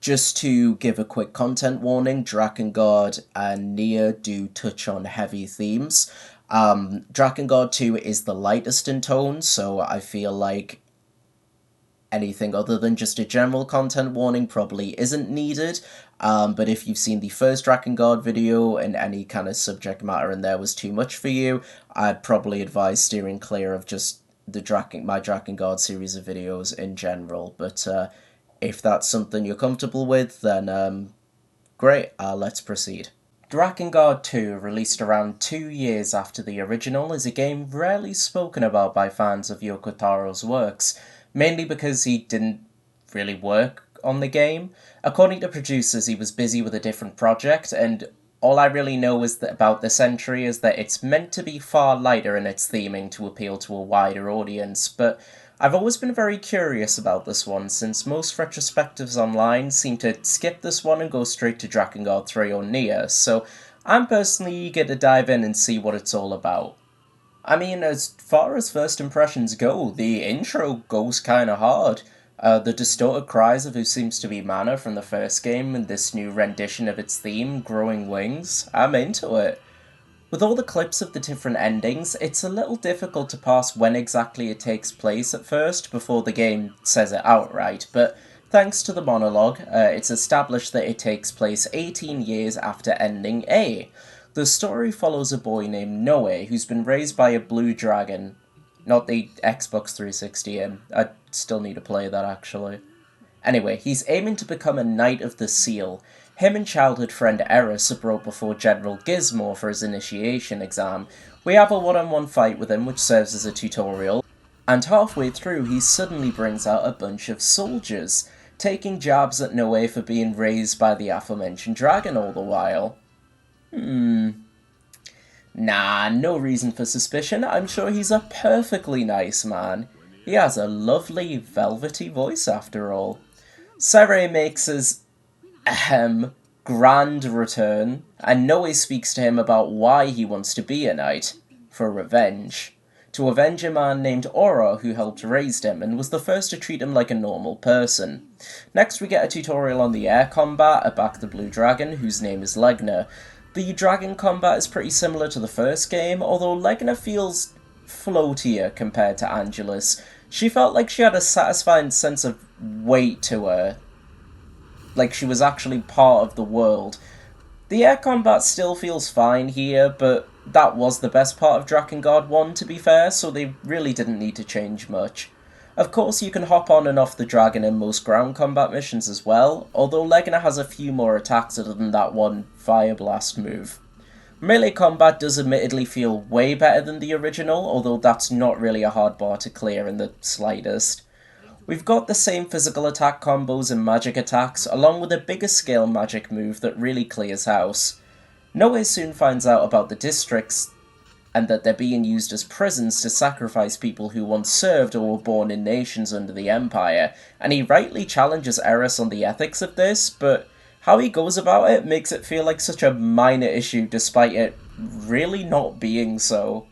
Just to give a quick content warning, Drakengard and Nier do touch on heavy themes. Drakengard 2 is the lightest in tone, so I feel like anything other than just a general content warning probably isn't needed. But if you've seen the first Drakengard video and any kind of subject matter in there was too much for you, I'd probably advise steering clear of just my Drakengard series of videos in general. But if that's something you're comfortable with, then great, let's proceed. Drakengard 2, released around 2 years after the original, is a game rarely spoken about by fans of Yoko Taro's works, mainly because he didn't really work on the game. According to producers, he was busy with a different project, and all I really know about this entry is that it's meant to be far lighter in its theming to appeal to a wider audience, but I've always been very curious about this one, since most retrospectives online seem to skip this one and go straight to Drakengard 3 or Nier, so I'm personally eager to dive in and see what it's all about. I mean, as far as first impressions go, the intro goes kinda hard. The distorted cries of who seems to be Mana from the first game and this new rendition of its theme, Growing Wings, I'm into it. With all the clips of the different endings, it's a little difficult to parse when exactly it takes place at first before the game says it outright, but thanks to the monologue, it's established that it takes place 18 years after ending A. The story follows a boy named Noe who's been raised by a blue dragon. Not the Xbox 360 I still need to play that actually. Anyway, he's aiming to become a Knight of the Seal. Him and childhood friend Eris are brought before General Gizmo for his initiation exam. We have a one-on-one fight with him which serves as a tutorial, and halfway through he suddenly brings out a bunch of soldiers, taking jabs at Noe for being raised by the aforementioned dragon all the while. Nah, no reason for suspicion. I'm sure he's a perfectly nice man. He has a lovely, velvety voice after all. Sere makes his, grand return, and Noe speaks to him about why he wants to be a knight. For revenge. To avenge a man named Aura who helped raise him, and was the first to treat him like a normal person. Next we get a tutorial on the air combat, aback the blue dragon, whose name is Legna. The dragon combat is pretty similar to the first game, although Legna feels floatier compared to Angelus. She felt like she had a satisfying sense of weight to her, like she was actually part of the world. The air combat still feels fine here, but that was the best part of Drakengard 1 to be fair, so they really didn't need to change much. Of course you can hop on and off the dragon in most ground combat missions as well, although Legna has a few more attacks other than that one Fire Blast move. Melee combat does admittedly feel way better than the original, although that's not really a hard bar to clear in the slightest. We've got the same physical attack combos and magic attacks, along with a bigger scale magic move that really clears house. Noe soon finds out about the districts, and that they're being used as prisons to sacrifice people who once served or were born in nations under the Empire, and he rightly challenges Eris on the ethics of this, but how he goes about it makes it feel like such a minor issue despite it really not being so.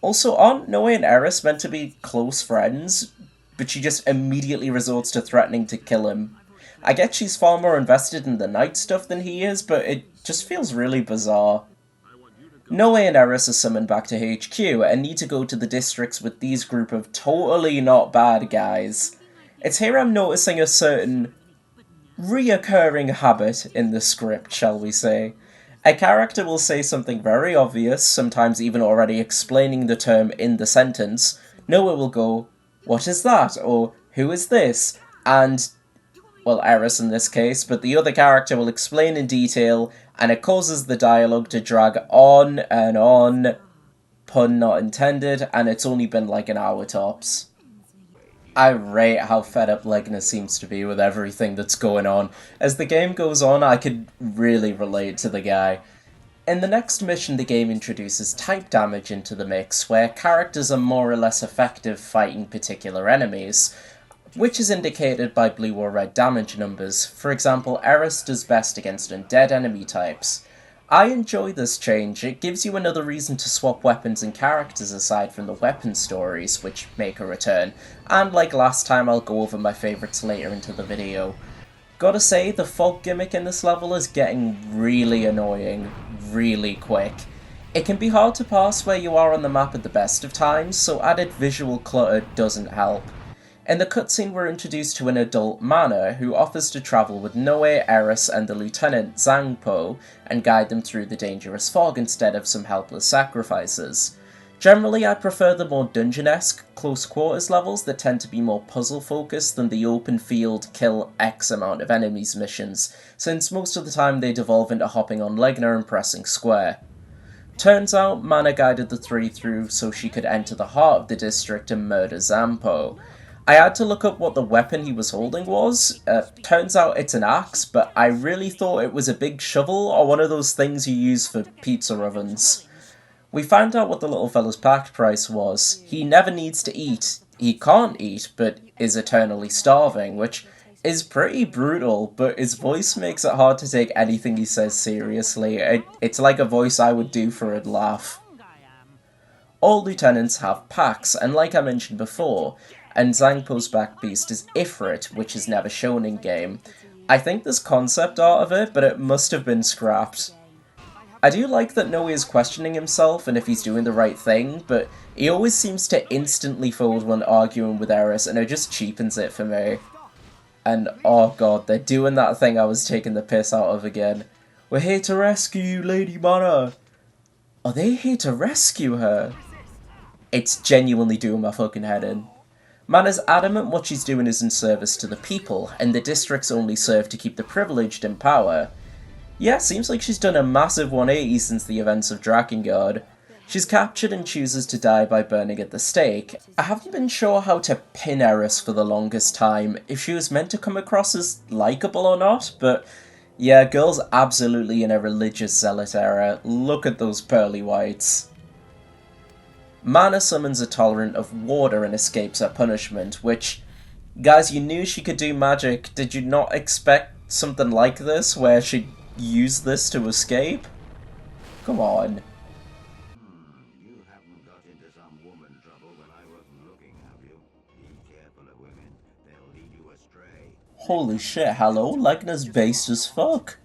Also, aren't Noe and Eris meant to be close friends? But she just immediately resorts to threatening to kill him. I get she's far more invested in the knight stuff than he is, but it just feels really bizarre. Noe and Eris are summoned back to HQ and need to go to the districts with these group of totally not bad guys. It's here I'm noticing a certain reoccurring habit in the script, shall we say. A character will say something very obvious, sometimes even already explaining the term in the sentence. Noe will go, "What is that?" or "Who is this?" and, well, Eris in this case, but the other character will explain in detail, and it causes the dialogue to drag on and on, pun not intended, and it's only been like an hour tops. I rate how fed up Legna seems to be with everything that's going on. As the game goes on, I could really relate to the guy. In the next mission, the game introduces type damage into the mix, where characters are more or less effective fighting particular enemies, which is indicated by blue or red damage numbers. For example, Eris does best against undead enemy types. I enjoy this change. It gives you another reason to swap weapons and characters aside from the weapon stories, which make a return, and like last time I'll go over my favourites later into the video. Gotta say, the fog gimmick in this level is getting really annoying, really quick. It can be hard to pass where you are on the map at the best of times, so added visual clutter doesn't help. In the cutscene we're introduced to an adult Mana who offers to travel with Noe, Eris and the Lieutenant Zangpo and guide them through the dangerous fog instead of some helpless sacrifices. Generally, I prefer the more dungeon-esque, close quarters levels that tend to be more puzzle-focused than the open field, kill X amount of enemies missions, since most of the time they devolve into hopping on Legna and pressing square. Turns out, Mana guided the three through so she could enter the heart of the district and murder Zampo. I had to look up what the weapon he was holding was. Turns out it's an axe, but I really thought it was a big shovel or one of those things you use for pizza ovens. We found out what the little fella's pact price was. He never needs to eat. He can't eat, but is eternally starving, which is pretty brutal, but his voice makes it hard to take anything he says seriously. It's like a voice I would do for a laugh. All lieutenants have packs, and like I mentioned before, and Zangpo's back beast is Ifrit, which is never shown in-game. I think there's concept art of it, but it must have been scrapped. I do like that Noe is questioning himself and if he's doing the right thing, but he always seems to instantly fold when arguing with Eris, and it just cheapens it for me. And oh god, they're doing that thing I was taking the piss out of again. We're here to rescue you, Lady Mana! Are they here to rescue her? It's genuinely doing my fucking head in. Mana's adamant what she's doing is in service to the people, and the districts only serve to keep the privileged in power. Yeah, seems like she's done a massive 180 since the events of Drakengard. She's captured and chooses to die by burning at the stake. I haven't been sure how to pin Eris for the longest time, if she was meant to come across as likeable or not, but yeah, girl's absolutely in a religious zealot era. Look at those pearly whites. Mana summons a tolerant of water and escapes her punishment, which, guys, you knew she could do magic. Did you not expect something like this, where she'd use this to escape? Come on. You haven't got into some woman trouble when I wasn't looking, have you? Be careful of women. They'll lead you astray. Holy shit, hello, Legna's based as fuck.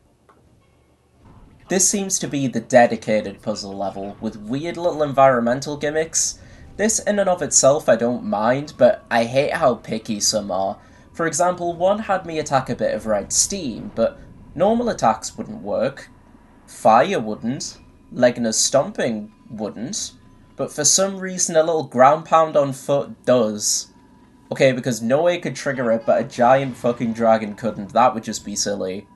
This seems to be the dedicated puzzle level, with weird little environmental gimmicks. This in and of itself I don't mind, but I hate how picky some are. For example, one had me attack a bit of red steam, but normal attacks wouldn't work. Fire wouldn't. Legna's stomping wouldn't. But for some reason a little ground pound on foot does. Okay, because Noe could trigger it, but a giant fucking dragon couldn't. That would just be silly.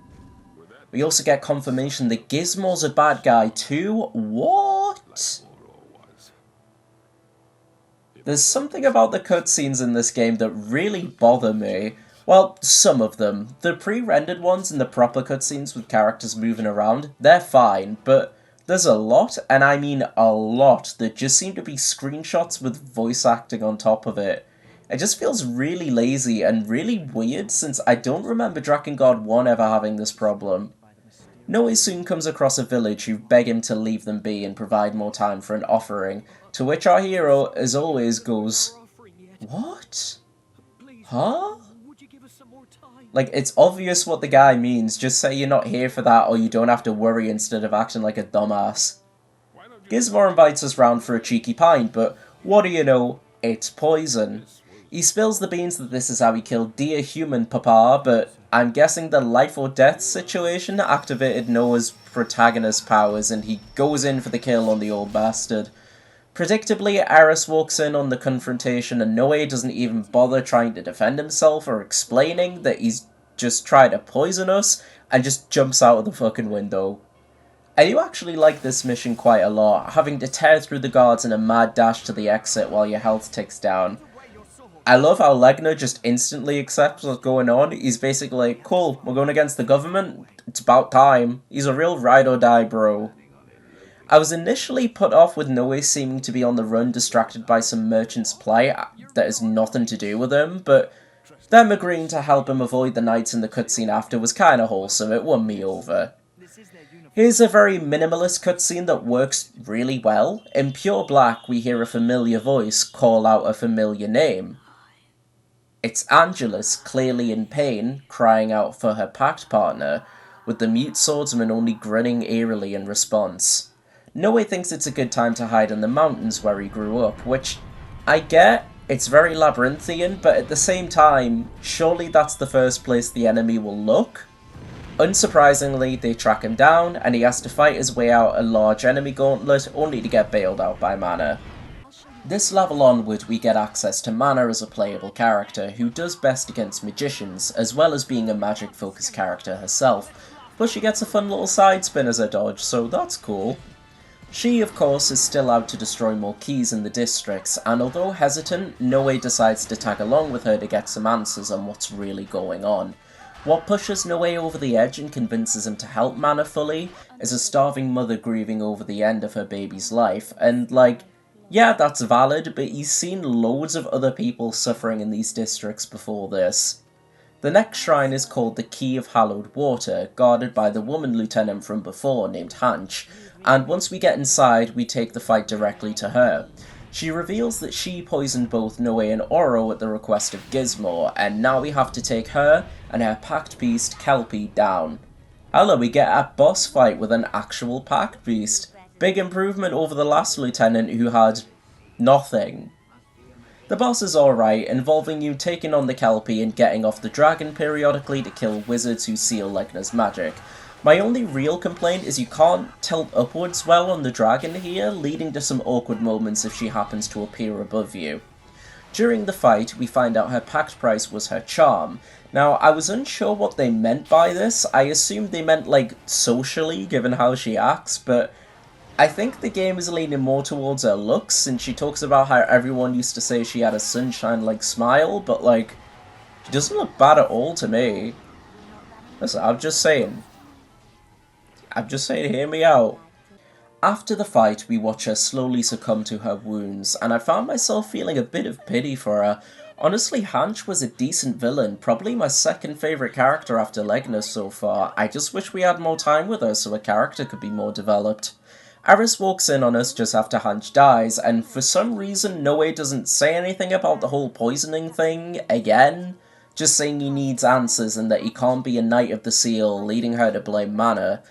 We also get confirmation that Gizmo's a bad guy too? What? There's something about the cutscenes in this game that really bother me. Well, some of them. The pre-rendered ones and the proper cutscenes with characters moving around, they're fine, but there's a lot, and I mean a lot, that just seem to be screenshots with voice acting on top of it. It just feels really lazy and really weird, since I don't remember Drakengard 1 ever having this problem. Noe soon comes across a village who beg him to leave them be and provide more time for an offering, to which our hero, as always, goes, "What? Huh?" Like, it's obvious what the guy means, just say you're not here for that or you don't have to worry instead of acting like a dumbass. Gizmo invites us round for a cheeky pint, but what do you know, it's poison. He spills the beans that this is how he killed dear human papa, but I'm guessing the life or death situation activated Noah's protagonist powers and he goes in for the kill on the old bastard. Predictably, Eris walks in on the confrontation and Noe doesn't even bother trying to defend himself or explaining that he's just tried to poison us and just jumps out of the fucking window. I do actually like this mission quite a lot, having to tear through the guards in a mad dash to the exit while your health ticks down. I love how Legna just instantly accepts what's going on. He's basically like, cool, we're going against the government, it's about time. He's a real ride or die bro. I was initially put off with Noe seeming to be on the run distracted by some merchant's plight that has nothing to do with him, but them agreeing to help him avoid the knights in the cutscene after was kinda wholesome, it won me over. Here's a very minimalist cutscene that works really well. In pure black we hear a familiar voice call out a familiar name. It's Angelus, clearly in pain, crying out for her pact partner, with the mute swordsman only grinning eerily in response. Noe thinks it's a good time to hide in the mountains where he grew up, which I get, it's very labyrinthian, but at the same time, surely that's the first place the enemy will look? Unsurprisingly, they track him down, and he has to fight his way out a large enemy gauntlet, only to get bailed out by Mana. This level onward, we get access to Mana as a playable character, who does best against magicians, as well as being a magic-focused character herself, but she gets a fun little side spin as a dodge, so that's cool. She, of course, is still out to destroy more keys in the districts, and although hesitant, Noe decides to tag along with her to get some answers on what's really going on. What pushes Noe over the edge and convinces him to help Mana fully is a starving mother grieving over the end of her baby's life, and like, yeah, that's valid, but he's seen loads of other people suffering in these districts before this. The next shrine is called the Key of Hallowed Water, guarded by the woman lieutenant from before named Hanch, and once we get inside, we take the fight directly to her. She reveals that she poisoned both Noe and Oro at the request of Gizmo, and now we have to take her and her pact beast, Kelpie, down. Hello, we get a boss fight with an actual pact beast. Big improvement over the last lieutenant who had nothing. The boss is alright, involving you taking on the Kelpie and getting off the dragon periodically to kill wizards who seal Legna's magic. My only real complaint is you can't tilt upwards well on the dragon here, leading to some awkward moments if she happens to appear above you. During the fight, we find out her pact price was her charm. Now, I was unsure what they meant by this. I assumed they meant, like, socially, given how she acts, but I think the game is leaning more towards her looks, since she talks about how everyone used to say she had a sunshine-like smile, but, like, she doesn't look bad at all to me. Listen, I'm just saying, hear me out. After the fight, we watch her slowly succumb to her wounds, and I found myself feeling a bit of pity for her. Honestly, Hanch was a decent villain, probably my second favourite character after Legna so far. I just wish we had more time with her so her character could be more developed. Aris walks in on us just after Hanch dies, and for some reason Noe doesn't say anything about the whole poisoning thing again, just saying he needs answers and that he can't be a Knight of the Seal, leading her to blame Mana.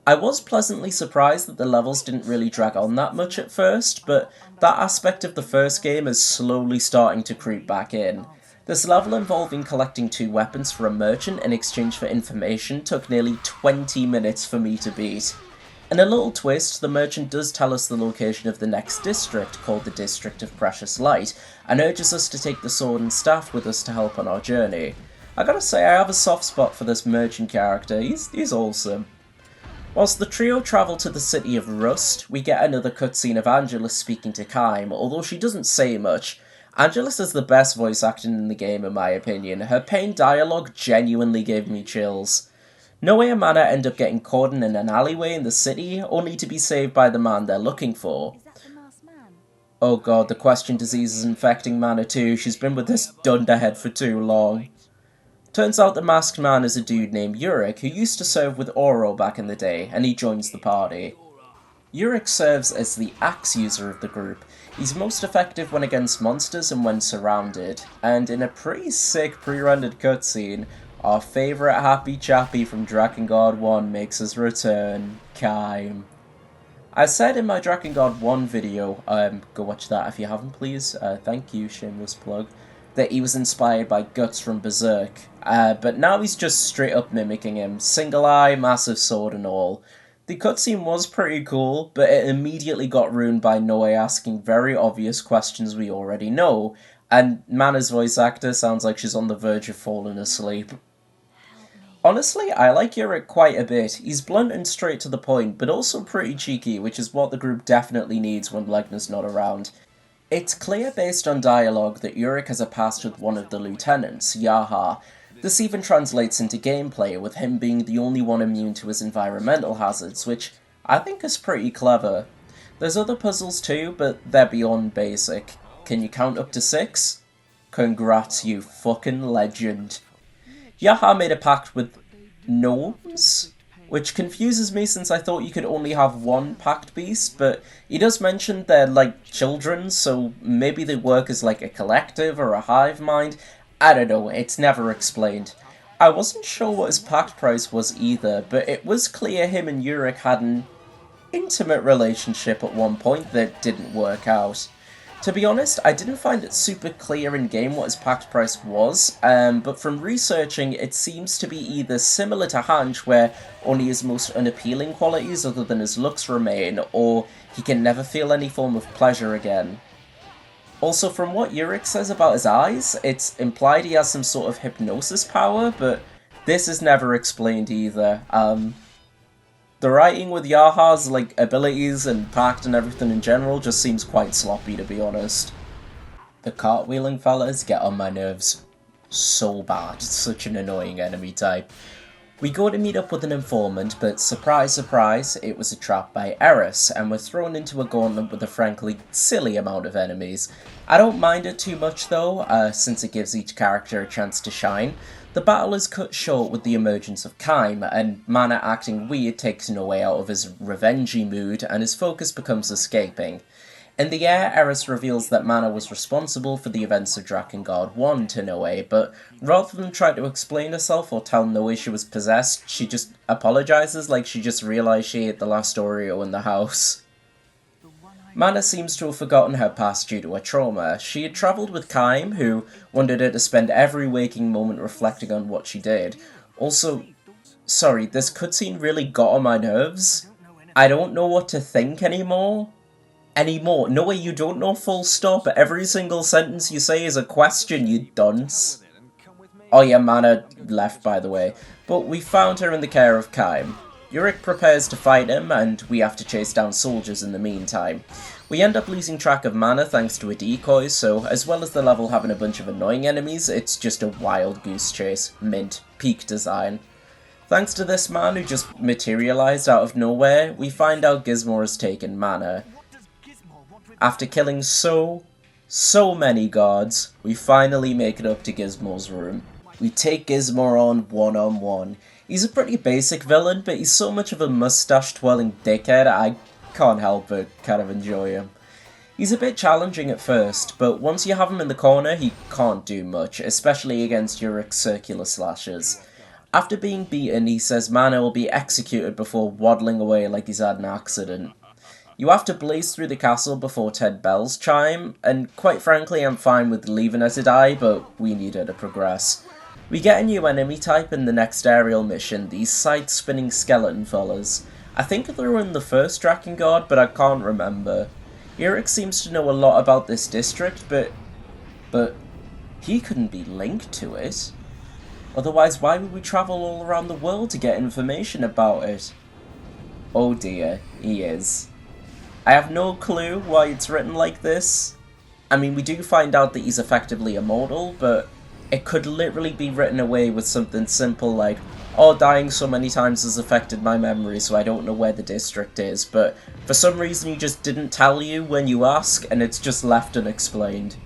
I was pleasantly surprised that the levels didn't really drag on that much at first, but that aspect of the first game is slowly starting to creep back in. This level involving collecting 2 weapons for a merchant in exchange for information took nearly 20 minutes for me to beat. In a little twist, the merchant does tell us the location of the next district, called the District of Precious Light, and urges us to take the sword and staff with us to help on our journey. I gotta say, I have a soft spot for this merchant character, he's awesome. Whilst the trio travel to the city of Rust, we get another cutscene of Angelus speaking to Kaim, although she doesn't say much. Angelus is the best voice acting in the game in my opinion. Her pain dialogue genuinely gave me chills. Noe and Mana end up getting caught in an alleyway in the city, only to be saved by the man they're looking for. Oh god, the question disease is infecting Mana too. She's been with this dunderhead for too long. Turns out the masked man is a dude named Yurik, who used to serve with Oro back in the day, and he joins the party. Yurik serves as the axe user of the group. He's most effective when against monsters and when surrounded, and in a pretty sick pre-rendered cutscene, our favourite happy chappy from Drakengard 1 makes his return, Kaim. I said in my Drakengard 1 video, go watch that if you haven't please, thank you, shameless plug, that he was inspired by Guts from Berserk, but now he's just straight up mimicking him, single eye, massive sword and all. The cutscene was pretty cool, but it immediately got ruined by Noe asking very obvious questions we already know, and Mana's voice actor sounds like she's on the verge of falling asleep. Honestly, I like Yurik quite a bit. He's blunt and straight to the point, but also pretty cheeky, which is what the group definitely needs when Legna's not around. It's clear based on dialogue that Yurik has a past with one of the lieutenants, Yaha. This even translates into gameplay, with him being the only one immune to his environmental hazards, which I think is pretty clever. There's other puzzles too, but they're beyond basic. Can you count up to 6? Congrats, you fucking legend. Yaha made a pact with gnomes? Which confuses me since I thought you could only have one pact beast, but he does mention they're like children, so maybe they work as like a collective or a hive mind. I don't know, it's never explained. I wasn't sure what his pact price was either, but it was clear him and Yurik had an intimate relationship at one point that didn't work out. To be honest, I didn't find it super clear in game what his pact price was, but from researching, it seems to be either similar to Hanch, where only his most unappealing qualities other than his looks remain, or he can never feel any form of pleasure again. Also, from what Yurik says about his eyes, it's implied he has some sort of hypnosis power, but this is never explained either. The writing with Yaha's like abilities and pact and everything in general just seems quite sloppy, to be honest. The cartwheeling fellas get on my nerves so bad. Such an annoying enemy type. We go to meet up with an informant, but surprise surprise, it was a trap by Eris, and we're thrown into a gauntlet with a frankly silly amount of enemies. I don't mind it too much though, since it gives each character a chance to shine. The battle is cut short with the emergence of Kaim, and Mana acting weird takes no way out of his revengey mood, and his focus becomes escaping. In the air, Eris reveals that Mana was responsible for the events of Drakengard 1 to Noe, but rather than try to explain herself or tell Noe she was possessed, she just apologizes like she just realized she ate the last Oreo in the house. Mana seems to have forgotten her past due to her trauma. She had travelled with Kaim, who wanted her to spend every waking moment reflecting on what she did. Also, sorry, this cutscene really got on my nerves. I don't know what to think anymore. No way, you don't know, full stop. Every single sentence you say is a question, you dunce. Oh yeah, Mana left, by the way. But we found her in the care of Kaim. Yurik prepares to fight him, and we have to chase down soldiers in the meantime. We end up losing track of Mana thanks to a decoy, so as well as the level having a bunch of annoying enemies, it's just a wild goose chase. Mint. Peak design. Thanks to this man who just materialised out of nowhere, we find out Gizmo has taken Mana. After killing so many guards, we finally make it up to Gizmo's room. We take Gizmo on one-on-one. He's a pretty basic villain, but he's so much of a mustache-twirling dickhead, I can't help but kind of enjoy him. He's a bit challenging at first, but once you have him in the corner, he can't do much, especially against Yurik's circular slashes. After being beaten, he says Mana will be executed before waddling away like he's had an accident. You have to blaze through the castle before 10 bells chime, and quite frankly I'm fine with leaving her to die, but we need her to progress. We get a new enemy type in the next aerial mission, these side-spinning skeleton fellas. I think they were in the first Drakengard, but I can't remember. Yurik seems to know a lot about this district, but he couldn't be linked to it. Otherwise, why would we travel all around the world to get information about it? Oh dear, he is. I have no clue why it's written like this. I mean, we do find out that he's effectively immortal, but it could literally be written away with something simple like, oh, dying so many times has affected my memory, so I don't know where the district is, but for some reason he just didn't tell you when you ask, and it's just left unexplained.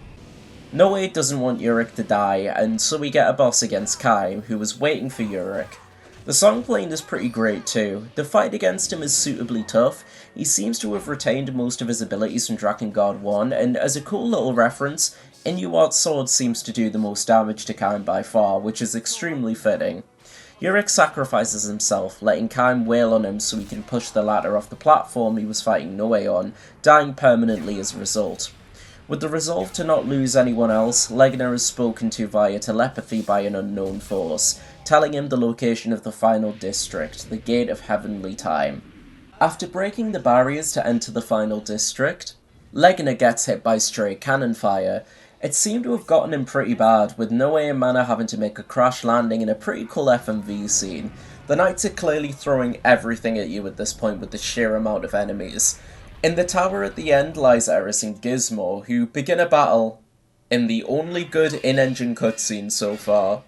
Noe doesn't want Yurik to die, and so we get a boss against Kaim, who was waiting for Yurik. The song playing is pretty great too. The fight against him is suitably tough. He seems to have retained most of his abilities from Drakengard 1, and as a cool little reference, Inuart's sword seems to do the most damage to Kaim by far, which is extremely fitting. Yurik sacrifices himself, letting Kaim wail on him so he can push the ladder off the platform he was fighting Noe on, dying permanently as a result. With the resolve to not lose anyone else, Legner is spoken to via telepathy by an unknown force, telling him the location of the final district, the Gate of Heavenly Time. After breaking the barriers to enter the final district, Legner gets hit by stray cannon fire. It seemed to have gotten him pretty bad, with Noe and Mana having to make a crash landing in a pretty cool FMV scene. The knights are clearly throwing everything at you at this point with the sheer amount of enemies. In the tower at the end lies Eris and Gizmo, who begin a battle in the only good in-engine cutscene so far.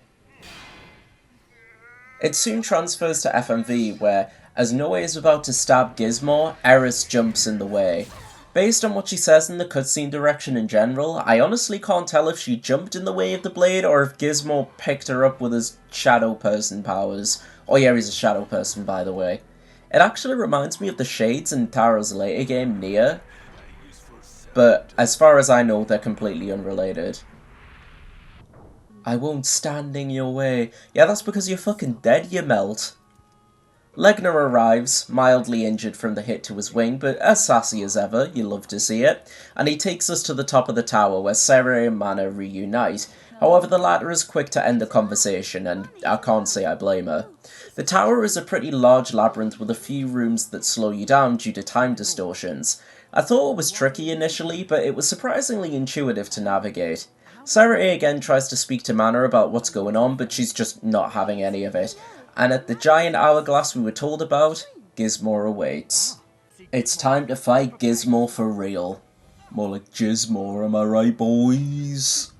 It soon transfers to FMV, where, as Noe is about to stab Gizmo, Eris jumps in the way. Based on what she says in the cutscene direction in general, I honestly can't tell if she jumped in the way of the blade or if Gizmo picked her up with his shadow person powers. Oh yeah, he's a shadow person, by the way. It actually reminds me of the Shades in Taro's later game, Nier, but as far as I know, they're completely unrelated. I won't stand in your way. Yeah, that's because you're fucking dead, you melt. Legner arrives, mildly injured from the hit to his wing, but as sassy as ever, you love to see it, and he takes us to the top of the tower where Sarah and Mana reunite. However, the latter is quick to end the conversation, and I can't say I blame her. The tower is a pretty large labyrinth with a few rooms that slow you down due to time distortions. I thought it was tricky initially, but it was surprisingly intuitive to navigate. Sarah again tries to speak to Mana about what's going on, but she's just not having any of it. And at the giant hourglass we were told about, Gizmo awaits. It's time to fight Gizmo for real. More like Gizmo, am I right, boys?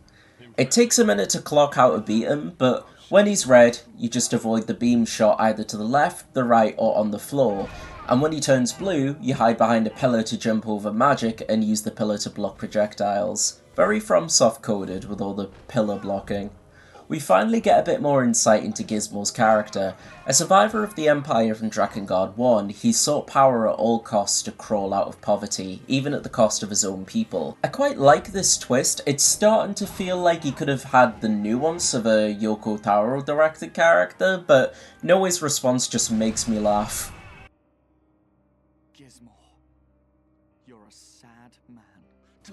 It takes a minute to clock how to beat him, but when he's red, you just avoid the beam shot either to the left, the right, or on the floor. And when he turns blue, you hide behind a pillar to jump over magic and use the pillar to block projectiles. Very FromSoft coded with all the pillar blocking. We finally get a bit more insight into Gizmo's character. A survivor of the Empire from Drakengard 1, he sought power at all costs to crawl out of poverty, even at the cost of his own people. I quite like this twist. It's starting to feel like he could have had the nuance of a Yoko Taro directed character, but Noe's response just makes me laugh. Gizmo, you're a sad man.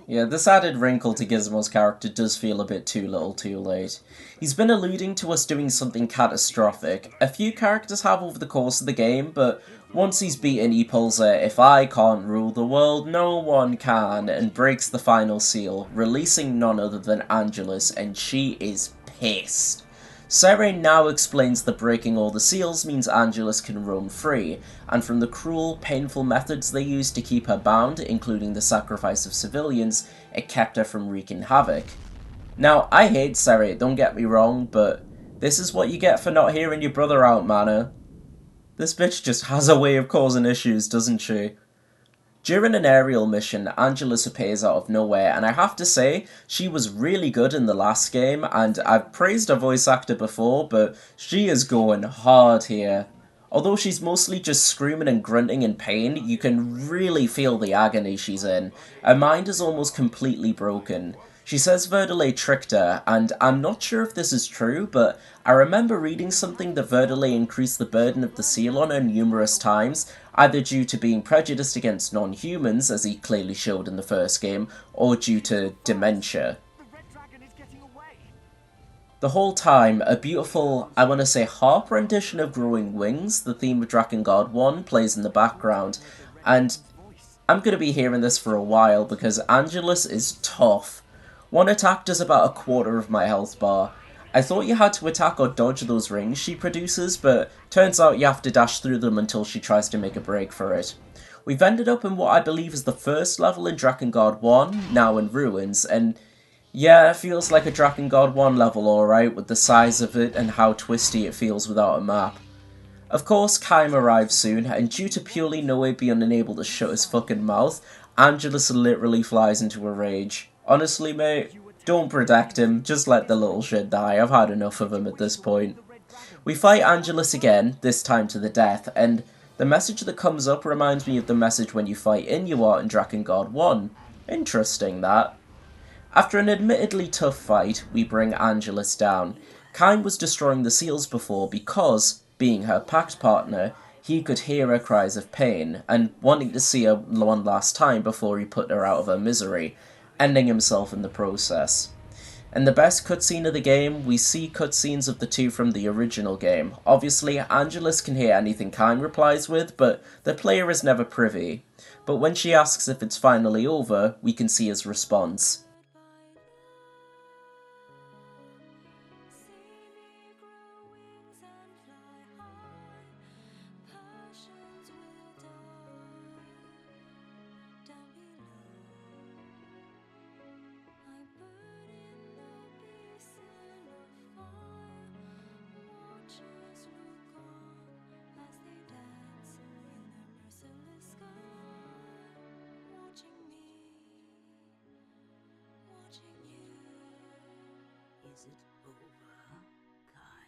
Yeah, this added wrinkle to Gizmo's character does feel a bit too little too late. He's been alluding to us doing something catastrophic. A few characters have over the course of the game, but once he's beaten, he pulls a "if I can't rule the world, no one can," and breaks the final seal, releasing none other than Angelus, and she is pissed. Sarah now explains that breaking all the seals means Angelus can roam free, and from the cruel, painful methods they used to keep her bound, including the sacrifice of civilians, it kept her from wreaking havoc. Now, I hate Sarah, don't get me wrong, but this is what you get for not hearing your brother out, Mana. This bitch just has a way of causing issues, doesn't she? During an aerial mission, Angelus appears out of nowhere, and I have to say, she was really good in the last game, and I've praised her voice actor before, but she is going hard here. Although she's mostly just screaming and grunting in pain, you can really feel the agony she's in. Her mind is almost completely broken. She says Verdelay tricked her, and I'm not sure if this is true, but I remember reading something that Verdelay increased the burden of the seal on her numerous times, either due to being prejudiced against non-humans, as he clearly showed in the first game, or due to dementia. The whole time, a beautiful, I want to say harp rendition of Growing Wings, the theme of Drakengard 1, plays in the background, and I'm going to be hearing this for a while because Angelus is tough. One attack does about a quarter of my health bar. I thought you had to attack or dodge those rings she produces, but turns out you have to dash through them until she tries to make a break for it. We've ended up in what I believe is the first level in Drakengard 1, now in ruins, and yeah, it feels like a Drakengard 1 level alright, with the size of it and how twisty it feels without a map. Of course, Kaim arrives soon, and due to purely Noe being unable to shut his fucking mouth, Angelus literally flies into a rage. Honestly, mate, don't protect him, just let the little shit die, I've had enough of him at this point. We fight Angelus again, this time to the death, and the message that comes up reminds me of the message when you fight Inuart in Drakengard 1. Interesting, that. After an admittedly tough fight, we bring Angelus down. Kaim was destroying the seals before because, being her pact partner, he could hear her cries of pain, and wanting to see her one last time before he put her out of her misery, ending himself in the process. In the best cutscene of the game, we see cutscenes of the two from the original game. Obviously, Angelus can hear anything Kaim replies with, but the player is never privy. But when she asks if it's finally over, we can see his response. Is it over, Kaim?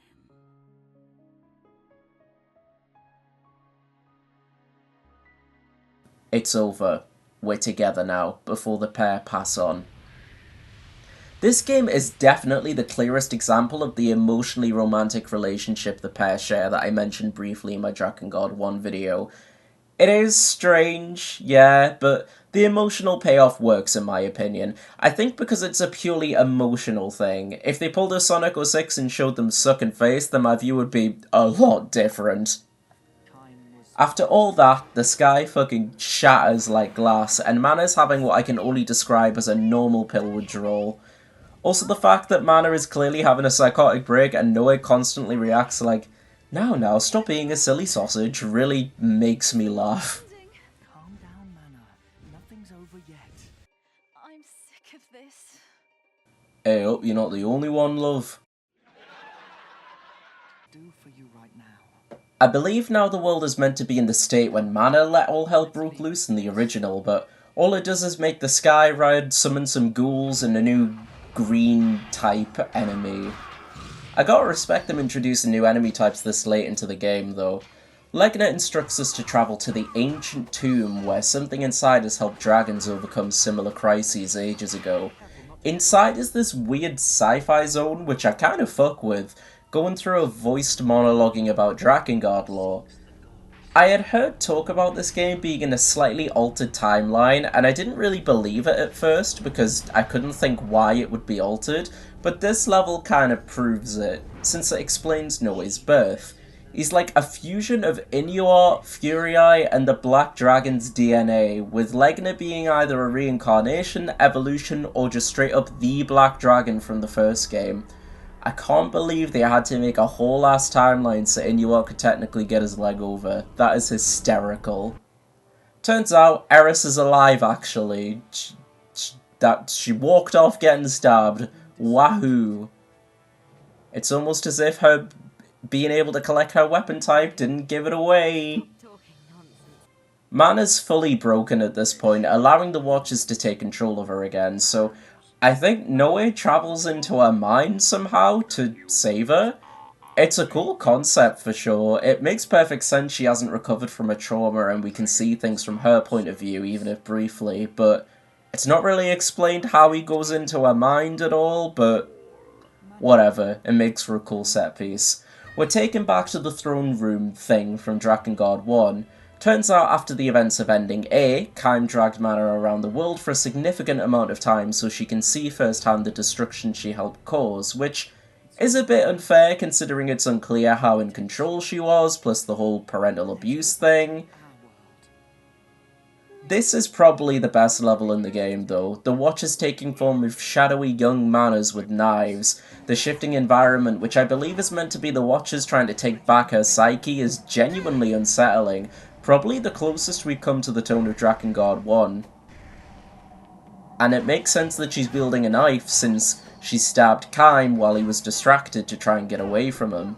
It's over. We're together now, before the pair pass on. This game is definitely the clearest example of the emotionally romantic relationship the pair share that I mentioned briefly in my Drakengard 1 video. It is strange, yeah, but the emotional payoff works in my opinion. I think because it's a purely emotional thing. If they pulled a Sonic 06 and showed them suck and face, then my view would be a lot different. After all that, the sky fucking shatters like glass, and Mana's having what I can only describe as a normal pill withdrawal. Also, the fact that Mana is clearly having a psychotic break and Noe constantly reacts like, now, stop being a silly sausage, really makes me laugh. Calm down, Mana. Nothing's over yet. I'm sick of this. Hey up, you're not the only one, love. Do for you right now. I believe now the world is meant to be in the state when Mana let all hell broke loose in the original, but all it does is make the sky ride, summon some ghouls, and a new green type enemy. I gotta respect them introducing new enemy types this late into the game though. Legna instructs us to travel to the ancient tomb where something inside has helped dragons overcome similar crises ages ago. Inside is this weird sci-fi zone which I kinda fuck with, going through a voiced monologuing about Drakengard lore. I had heard talk about this game being in a slightly altered timeline, and I didn't really believe it at first because I couldn't think why it would be altered, but this level kind of proves it, since it explains Noe's birth. He's like a fusion of Inuart, Furii, and the Black Dragon's DNA, with Legna being either a reincarnation, evolution, or just straight up the Black Dragon from the first game. I can't believe they had to make a whole ass timeline so Inuart could technically get his leg over. That is hysterical. Turns out Eris is alive actually. She walked off getting stabbed. Wahoo. It's almost as if her being able to collect her weapon type didn't give it away. Mana's fully broken at this point, allowing the Watchers to take control of her again, so I think Noe travels into her mind somehow to save her. It's a cool concept for sure. It makes perfect sense she hasn't recovered from her trauma and we can see things from her point of view, even if briefly, but it's not really explained how he goes into her mind at all, but whatever, it makes for a cool set piece. We're taken back to the throne room thing from Drakengard 1. Turns out after the events of Ending A, Kaim dragged Mana around the world for a significant amount of time so she can see firsthand the destruction she helped cause, which is a bit unfair considering it's unclear how in control she was, plus the whole parental abuse thing. This is probably the best level in the game though, the Watchers taking form of shadowy young Manas with knives. The shifting environment, which I believe is meant to be the Watchers trying to take back her psyche, is genuinely unsettling. Probably the closest we've come to the tone of Drakengard 1. And it makes sense that she's wielding a knife since she stabbed Kaim while he was distracted to try and get away from him.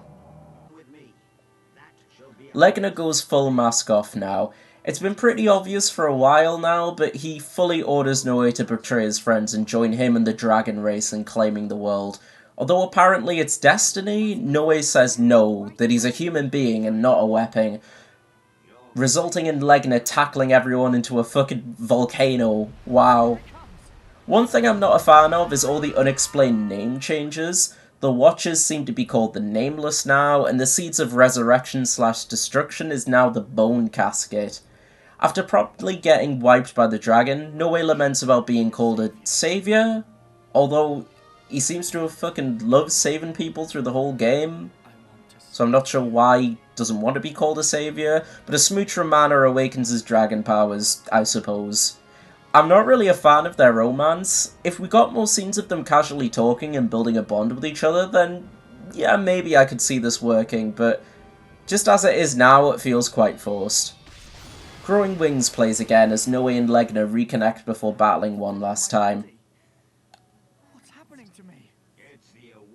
Legna goes full mask off now. It's been pretty obvious for a while now, but he fully orders Noe to betray his friends and join him in the dragon race in claiming the world. Although apparently it's destiny, Noe says no, that he's a human being and not a weapon, resulting in Legna tackling everyone into a fucking volcano. Wow. One thing I'm not a fan of is all the unexplained name changes. The Watchers seem to be called the Nameless now, and the Seeds of Resurrection/Destruction is now the Bone Casket. After promptly getting wiped by the dragon, Noe laments about being called a savior, although he seems to have fucking loved saving people through the whole game. So I'm not sure why he doesn't want to be called a savior, but a smooch from Mana awakens his dragon powers, I suppose. I'm not really a fan of their romance. If we got more scenes of them casually talking and building a bond with each other, then yeah, maybe I could see this working, but just as it is now, it feels quite forced. Growing Wings plays again as Noe and Legna reconnect before battling one last time. What's happening to me?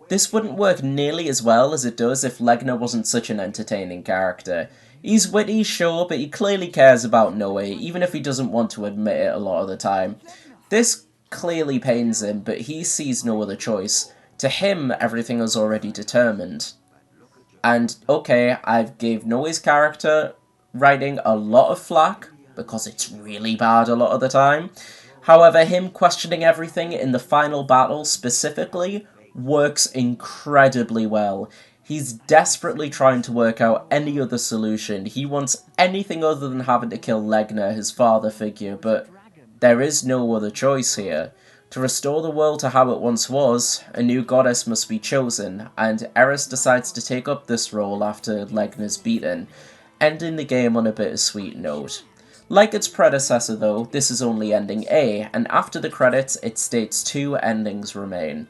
This wouldn't work nearly as well as it does if Legna wasn't such an entertaining character. He's witty, sure, but he clearly cares about Noe, even if he doesn't want to admit it a lot of the time. This clearly pains him, but he sees no other choice. To him, everything is already determined. And, okay, I've gave Noe's character writing a lot of flack, because it's really bad a lot of the time. However, him questioning everything in the final battle specifically works incredibly well. He's desperately trying to work out any other solution. He wants anything other than having to kill Legna, his father figure, but there is no other choice here. To restore the world to how it once was, a new goddess must be chosen, and Eris decides to take up this role after Legna's beaten, ending the game on a bittersweet note. Like its predecessor though, this is only ending A, and after the credits it states 2 endings remain.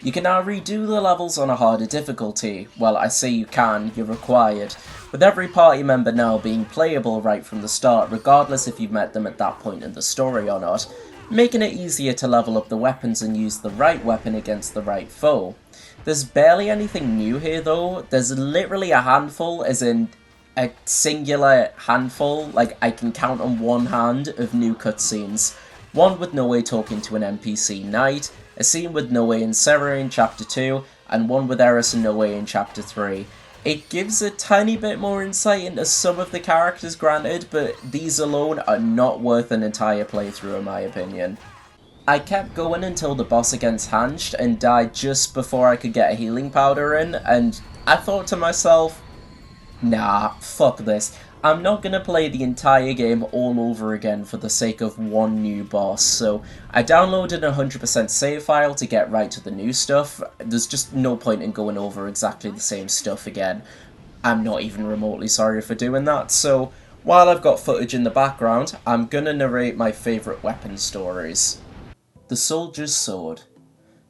You can now redo the levels on a harder difficulty. Well, I say you can, you're required, with every party member now being playable right from the start, regardless if you've met them at that point in the story or not, making it easier to level up the weapons and use the right weapon against the right foe. There's barely anything new here though. There's literally a handful, as in a singular handful, like I can count on one hand, of new cutscenes. One with Noe talking to an NPC knight, a scene with Noe and Sarah in Chapter 2, and one with Eris and Noe in Chapter 3. It gives a tiny bit more insight into some of the characters, granted, but these alone are not worth an entire playthrough in my opinion. I kept going until the boss against Hanshed and died just before I could get a healing powder in, and I thought to myself, nah, fuck this. I'm not gonna play the entire game all over again for the sake of one new boss, so I downloaded a 100% save file to get right to the new stuff. There's just no point in going over exactly the same stuff again. I'm not even remotely sorry for doing that, so while I've got footage in the background, I'm gonna narrate my favourite weapon stories. The Soldier's Sword.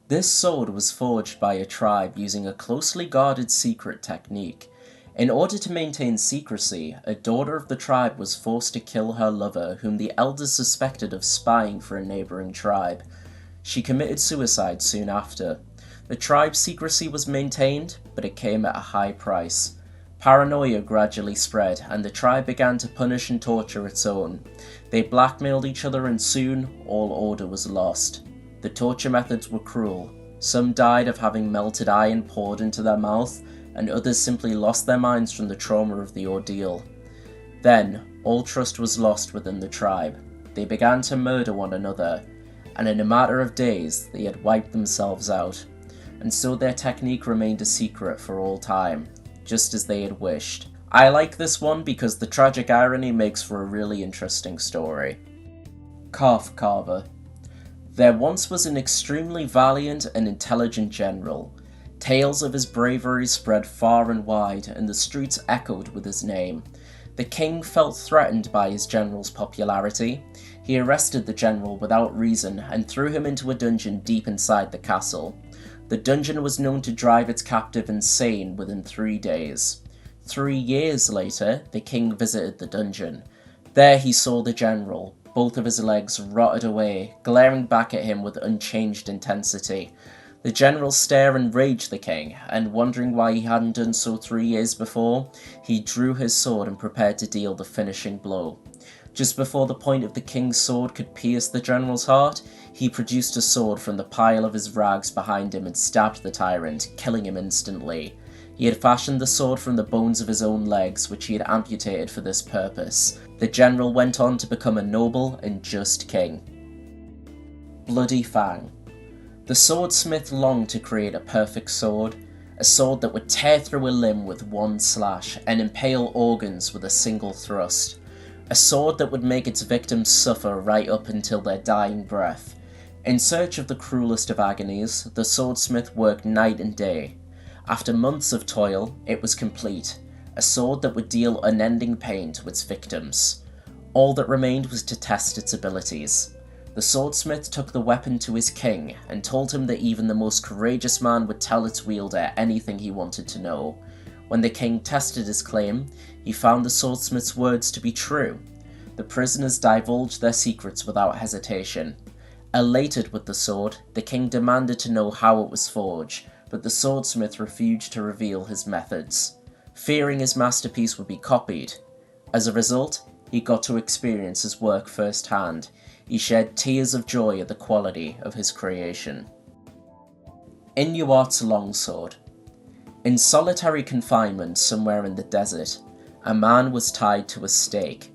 This sword was forged by a tribe using a closely guarded secret technique. In order to maintain secrecy, a daughter of the tribe was forced to kill her lover, whom the elders suspected of spying for a neighbouring tribe. She committed suicide soon after. The tribe's secrecy was maintained, but it came at a high price. Paranoia gradually spread, and the tribe began to punish and torture its own. They blackmailed each other, and soon all order was lost. The torture methods were cruel. Some died of having melted iron poured into their mouth, and others simply lost their minds from the trauma of the ordeal. Then, all trust was lost within the tribe. They began to murder one another, and in a matter of days they had wiped themselves out, and so their technique remained a secret for all time, just as they had wished. I like this one because the tragic irony makes for a really interesting story. Calf Carver. There once was an extremely valiant and intelligent general. Tales of his bravery spread far and wide, and the streets echoed with his name. The king felt threatened by his general's popularity. He arrested the general without reason and threw him into a dungeon deep inside the castle. The dungeon was known to drive its captive insane within 3 days. 3 years later, the king visited the dungeon. There he saw the general, both of his legs rotted away, glaring back at him with unchanged intensity. The general stared and enraged the king, and wondering why he hadn't done so 3 years before, he drew his sword and prepared to deal the finishing blow. Just before the point of the king's sword could pierce the general's heart, he produced a sword from the pile of his rags behind him and stabbed the tyrant, killing him instantly. He had fashioned the sword from the bones of his own legs, which he had amputated for this purpose. The general went on to become a noble and just king. Bloody Fang. The swordsmith longed to create a perfect sword, a sword that would tear through a limb with one slash and impale organs with a single thrust. A sword that would make its victims suffer right up until their dying breath. In search of the cruelest of agonies, the swordsmith worked night and day. After months of toil, it was complete, a sword that would deal unending pain to its victims. All that remained was to test its abilities. The swordsmith took the weapon to his king and told him that even the most courageous man would tell its wielder anything he wanted to know. When the king tested his claim, he found the swordsmith's words to be true. The prisoners divulged their secrets without hesitation. Elated with the sword, the king demanded to know how it was forged, but the swordsmith refused to reveal his methods, fearing his masterpiece would be copied. As a result, he got to experience his work firsthand. He shed tears of joy at the quality of his creation. Inuart's Longsword. In solitary confinement somewhere in the desert, a man was tied to a stake.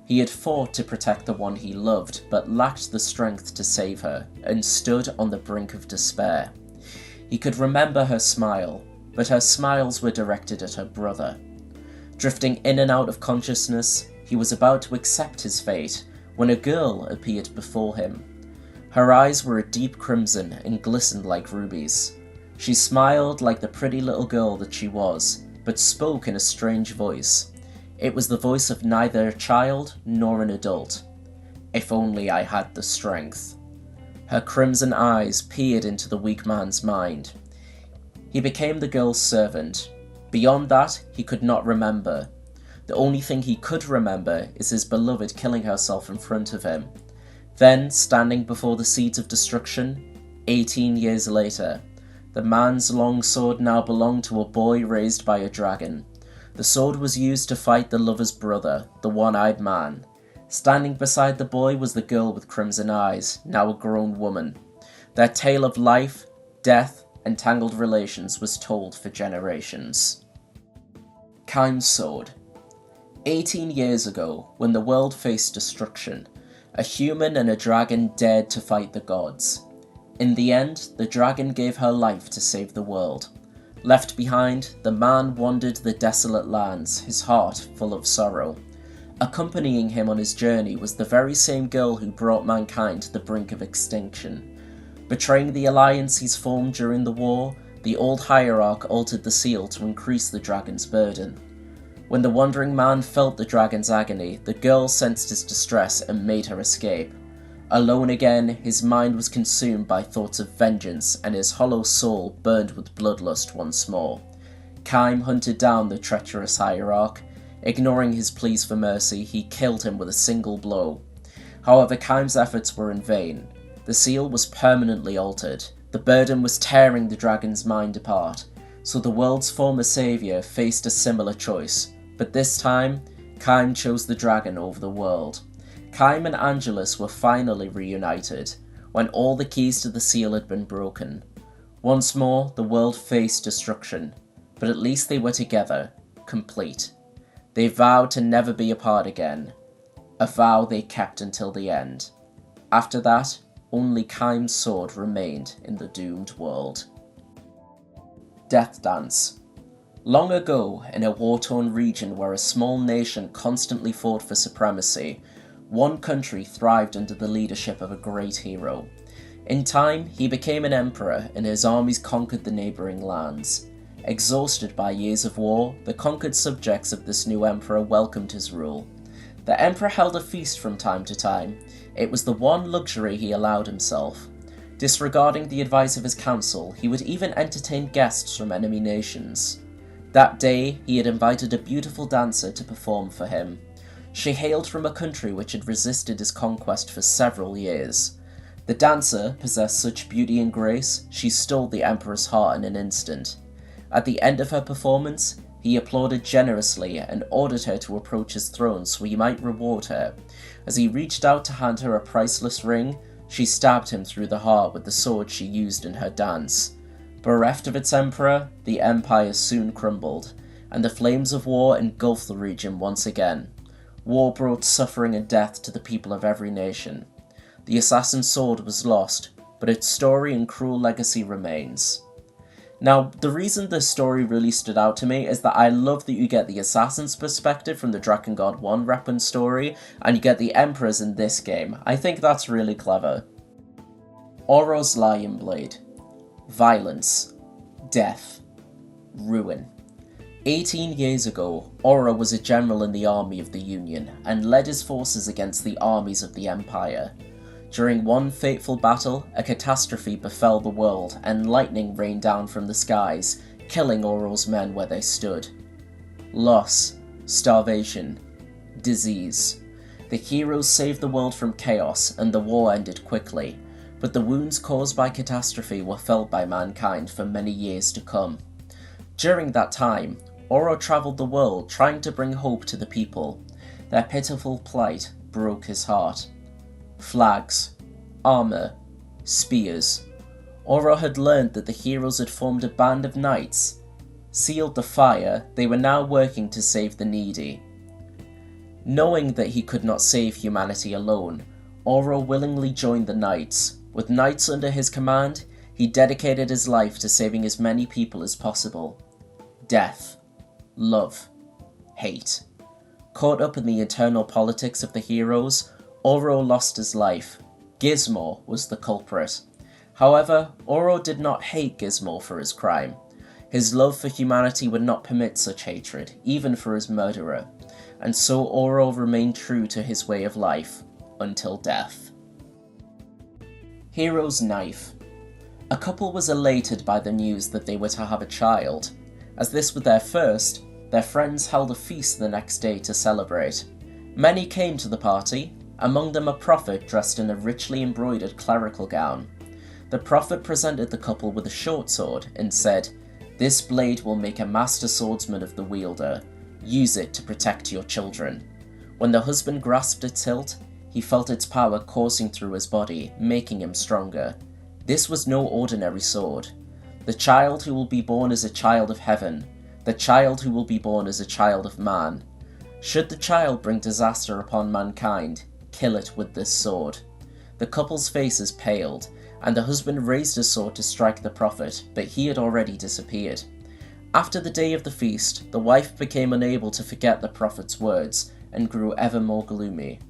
He had fought to protect the one he loved, but lacked the strength to save her, and stood on the brink of despair. He could remember her smile, but her smiles were directed at her brother. Drifting in and out of consciousness, he was about to accept his fate when a girl appeared before him. Her eyes were a deep crimson and glistened like rubies. She smiled like the pretty little girl that she was, but spoke in a strange voice. It was the voice of neither a child nor an adult. If only I had the strength. Her crimson eyes peered into the weak man's mind. He became the girl's servant. Beyond that, he could not remember. The only thing he could remember is his beloved killing herself in front of him. Then, standing before the seeds of destruction, 18 years later, the man's long sword now belonged to a boy raised by a dragon. The sword was used to fight the lover's brother, the one-eyed man. Standing beside the boy was the girl with crimson eyes, now a grown woman. Their tale of life, death, and tangled relations was told for generations. Kaim's sword. 18 years ago, when the world faced destruction, a human and a dragon dared to fight the gods. In the end, the dragon gave her life to save the world. Left behind, the man wandered the desolate lands, his heart full of sorrow. Accompanying him on his journey was the very same girl who brought mankind to the brink of extinction. Betraying the alliance he's formed during the war, the old hierarch altered the seal to increase the dragon's burden. When the wandering man felt the dragon's agony, the girl sensed his distress and made her escape. Alone again, his mind was consumed by thoughts of vengeance, and his hollow soul burned with bloodlust once more. Kaim hunted down the treacherous hierarch. Ignoring his pleas for mercy, he killed him with a single blow. However, Kaim's efforts were in vain. The seal was permanently altered. The burden was tearing the dragon's mind apart. So the world's former savior faced a similar choice. But this time, Kaim chose the dragon over the world. Kaim and Angelus were finally reunited, when all the keys to the seal had been broken. Once more, the world faced destruction, but at least they were together, complete. They vowed to never be apart again, a vow they kept until the end. After that, only Kaim's sword remained in the doomed world. Death Dance. Long ago, in a war-torn region where a small nation constantly fought for supremacy, one country thrived under the leadership of a great hero. In time, he became an emperor and his armies conquered the neighbouring lands. Exhausted by years of war, the conquered subjects of this new emperor welcomed his rule. The emperor held a feast from time to time. It was the one luxury he allowed himself. Disregarding the advice of his council, he would even entertain guests from enemy nations. That day, he had invited a beautiful dancer to perform for him. She hailed from a country which had resisted his conquest for several years. The dancer possessed such beauty and grace, she stole the emperor's heart in an instant. At the end of her performance, he applauded generously and ordered her to approach his throne so he might reward her. As he reached out to hand her a priceless ring, she stabbed him through the heart with the sword she used in her dance. Bereft of its emperor, the empire soon crumbled, and the flames of war engulfed the region once again. War brought suffering and death to the people of every nation. The assassin's sword was lost, but its story and cruel legacy remains. Now, the reason this story really stood out to me is that I love that you get the assassin's perspective from the Drakengard 1 weapon story, and you get the emperors in this game. I think that's really clever. Oro's Lion Blade. Violence. Death. Ruin. 18 years ago, Oro was a general in the army of the Union, and led his forces against the armies of the Empire. During one fateful battle, a catastrophe befell the world, and lightning rained down from the skies, killing Oro's men where they stood. Loss, starvation, disease. The heroes saved the world from chaos, and the war ended quickly, but the wounds caused by catastrophe were felt by mankind for many years to come. During that time, Oro travelled the world trying to bring hope to the people. Their pitiful plight broke his heart. Flags, armour, spears. Oro had learned that the heroes had formed a band of knights. Sealed the fire, they were now working to save the needy. Knowing that he could not save humanity alone, Oro willingly joined the Knights. With Knights under his command, he dedicated his life to saving as many people as possible. Death, love, hate. Caught up in the internal politics of the heroes, Oro lost his life. Gizmo was the culprit. However, Oro did not hate Gizmo for his crime. His love for humanity would not permit such hatred, even for his murderer, and so Oro remained true to his way of life, until death. Hero's Knife. A couple was elated by the news that they were to have a child. As this was their first, their friends held a feast the next day to celebrate. Many came to the party, among them a prophet dressed in a richly embroidered clerical gown. The prophet presented the couple with a short sword and said, "This blade will make a master swordsman of the wielder. Use it to protect your children." When the husband grasped its hilt, he felt its power coursing through his body, making him stronger. This was no ordinary sword. The child who will be born is a child of heaven. The child who will be born is a child of man. Should the child bring disaster upon mankind, kill it with this sword. The couple's faces paled, and the husband raised his sword to strike the prophet, but he had already disappeared. After the day of the feast, the wife became unable to forget the prophet's words, and grew ever more gloomy.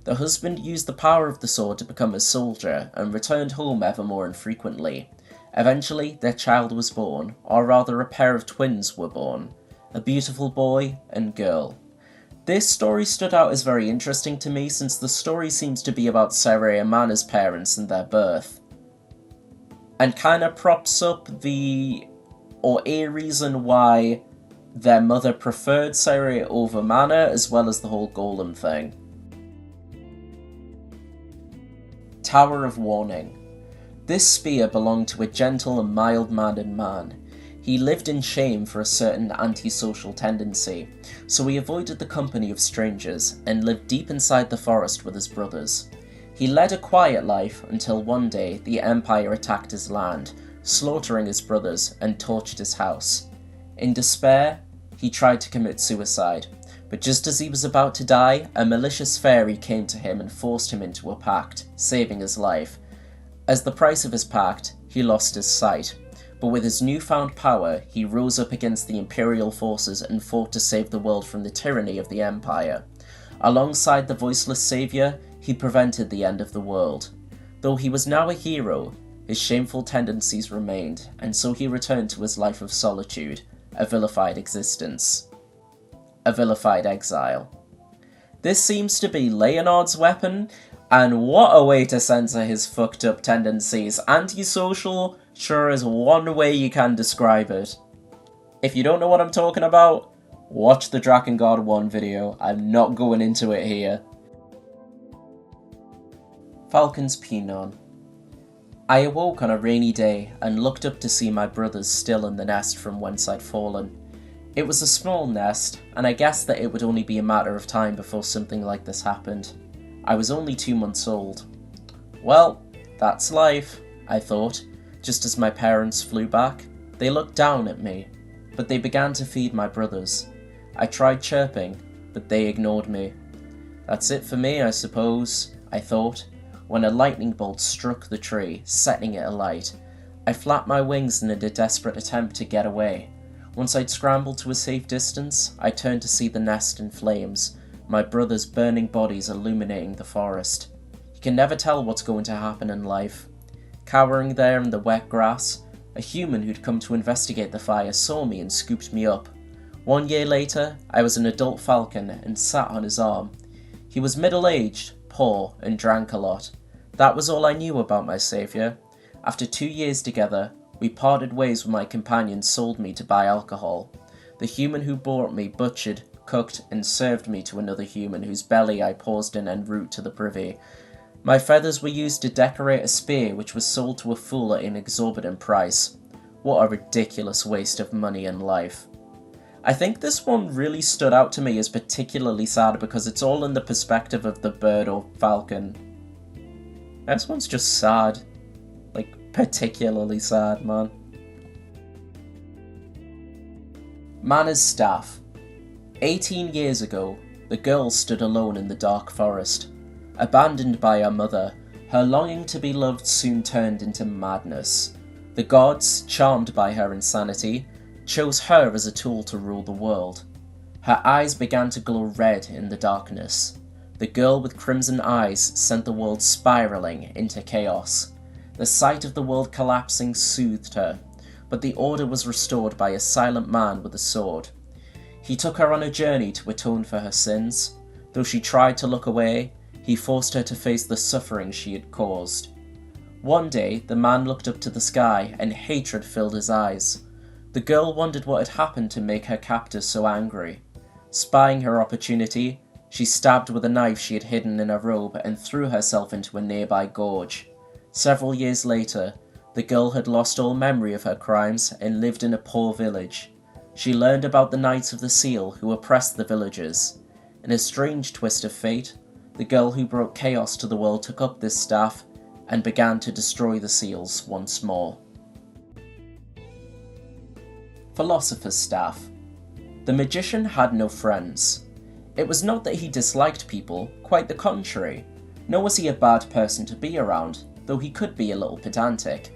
The husband used the power of the sword to become a soldier, and returned home ever more infrequently. Eventually, their child was born, or rather a pair of twins were born, a beautiful boy and girl. This story stood out as very interesting to me since the story seems to be about Seirei and Mana's parents and their birth, and kinda props up a reason why their mother preferred Seirei over Mana, as well as the whole golem thing. Tower of Warning. This spear belonged to a gentle and mild-mannered man. He lived in shame for a certain antisocial tendency, so he avoided the company of strangers and lived deep inside the forest with his brothers. He led a quiet life until one day the Empire attacked his land, slaughtering his brothers and torched his house. In despair, he tried to commit suicide, but just as he was about to die, a malicious fairy came to him and forced him into a pact, saving his life. As the price of his pact, he lost his sight, but with his newfound power, he rose up against the Imperial forces and fought to save the world from the tyranny of the Empire. Alongside the voiceless savior, he prevented the end of the world. Though he was now a hero, his shameful tendencies remained, and so he returned to his life of solitude, a vilified existence. A vilified exile. This seems to be Leonard's weapon, and what a way to censor his fucked up tendencies. Antisocial sure is one way you can describe it. If you don't know what I'm talking about, watch the Drakengard 1 video. I'm not going into it here. Falcon's Pinon. I awoke on a rainy day and looked up to see my brothers still in the nest from whence I'd fallen. It was a small nest, and I guessed that it would only be a matter of time before something like this happened. I was only 2 months old. Well, that's life, I thought, just as my parents flew back. They looked down at me, but they began to feed my brothers. I tried chirping, but they ignored me. That's it for me, I suppose, I thought, when a lightning bolt struck the tree, setting it alight. I flapped my wings in a desperate attempt to get away. Once I'd scrambled to a safe distance, I turned to see the nest in flames, my brothers' burning bodies illuminating the forest. You can never tell what's going to happen in life. Cowering there in the wet grass, a human who'd come to investigate the fire saw me and scooped me up. 1 year later, I was an adult falcon and sat on his arm. He was middle-aged, poor, and drank a lot. That was all I knew about my saviour. After 2 years together, we parted ways when my companion sold me to buy alcohol. The human who bought me butchered, cooked, and served me to another human whose belly I paused in en route to the privy. My feathers were used to decorate a spear which was sold to a fool at an exorbitant price. What a ridiculous waste of money and life. I think this one really stood out to me as particularly sad because it's all in the perspective of the bird or falcon. This one's just sad. Like, particularly sad, man. Mana's staff. 18 years ago, the girl stood alone in the dark forest. Abandoned by her mother, her longing to be loved soon turned into madness. The gods, charmed by her insanity, chose her as a tool to rule the world. Her eyes began to glow red in the darkness. The girl with crimson eyes sent the world spiraling into chaos. The sight of the world collapsing soothed her, but the order was restored by a silent man with a sword. He took her on a journey to atone for her sins. Though she tried to look away, he forced her to face the suffering she had caused. One day, the man looked up to the sky and hatred filled his eyes. The girl wondered what had happened to make her captor so angry. Spying her opportunity, she stabbed with a knife she had hidden in her robe and threw herself into a nearby gorge. Several years later, the girl had lost all memory of her crimes and lived in a poor village. She learned about the Knights of the Seal who oppressed the villagers. In a strange twist of fate, the girl who brought chaos to the world took up this staff and began to destroy the seals once more. Philosopher's Staff. The magician had no friends. It was not that he disliked people, quite the contrary, nor was he a bad person to be around, though he could be a little pedantic.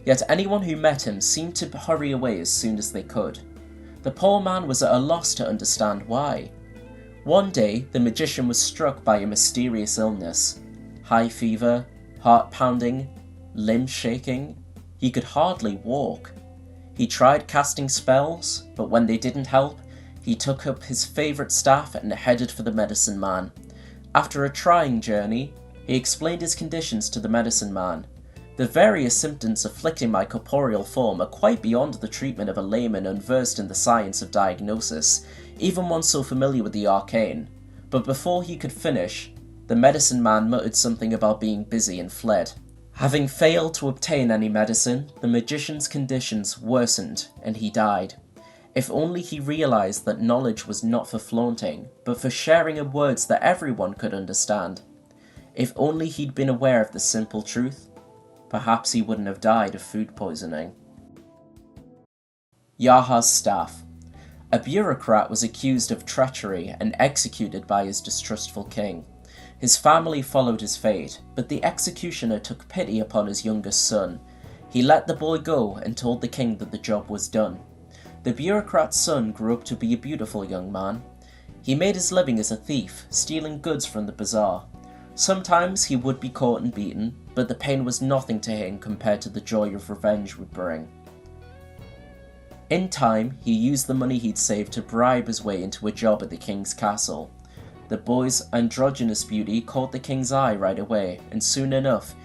Yet anyone who met him seemed to hurry away as soon as they could. The poor man was at a loss to understand why. One day, the magician was struck by a mysterious illness. High fever, heart pounding, limbs shaking. He could hardly walk. He tried casting spells, but when they didn't help, he took up his favourite staff and headed for the medicine man. After a trying journey, he explained his conditions to the medicine man. The various symptoms afflicting my corporeal form are quite beyond the treatment of a layman unversed in the science of diagnosis, even one so familiar with the arcane. But before he could finish, the medicine man muttered something about being busy and fled. Having failed to obtain any medicine, the magician's conditions worsened and he died. If only he realised that knowledge was not for flaunting, but for sharing in words that everyone could understand. If only he'd been aware of the simple truth, perhaps he wouldn't have died of food poisoning. Yaha's staff. A bureaucrat was accused of treachery and executed by his distrustful king. His family followed his fate, but the executioner took pity upon his youngest son. He let the boy go and told the king that the job was done. The bureaucrat's son grew up to be a beautiful young man. He made his living as a thief, stealing goods from the bazaar. Sometimes he would be caught and beaten, but the pain was nothing to him compared to the joy of revenge would bring. In time, he used the money he'd saved to bribe his way into a job at the king's castle. The boy's androgynous beauty caught the king's eye right away, and soon enough,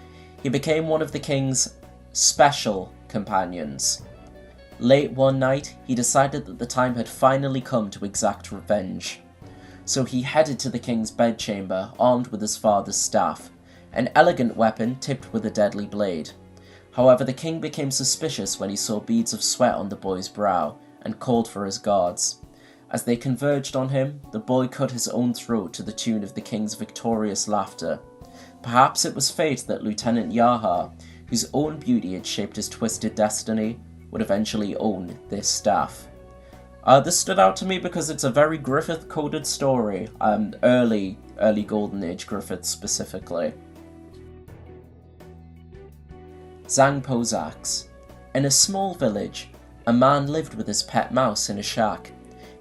he became one of the king's special companions. Late one night, he decided that the time had finally come to exact revenge. So he headed to the king's bedchamber, armed with his father's staff, an elegant weapon tipped with a deadly blade. However, the king became suspicious when he saw beads of sweat on the boy's brow, and called for his guards. As they converged on him, the boy cut his own throat to the tune of the king's victorious laughter. Perhaps it was fate that Lieutenant Yaha, whose own beauty had shaped his twisted destiny, would eventually own this staff. This stood out to me because it's a very Griffith-coded story, early Golden Age Griffith specifically. Zangpo's Axe. In a small village, a man lived with his pet mouse in a shack.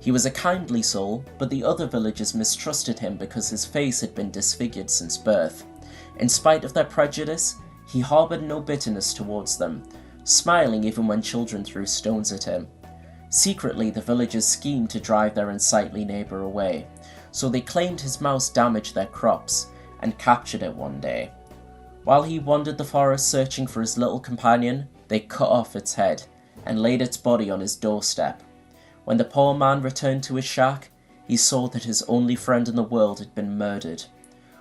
He was a kindly soul, but the other villagers mistrusted him because his face had been disfigured since birth. In spite of their prejudice, he harboured no bitterness towards them, smiling even when children threw stones at him. Secretly, the villagers schemed to drive their unsightly neighbour away, so they claimed his mouse damaged their crops, and captured it one day. While he wandered the forest searching for his little companion, they cut off its head, and laid its body on his doorstep. When the poor man returned to his shack, he saw that his only friend in the world had been murdered.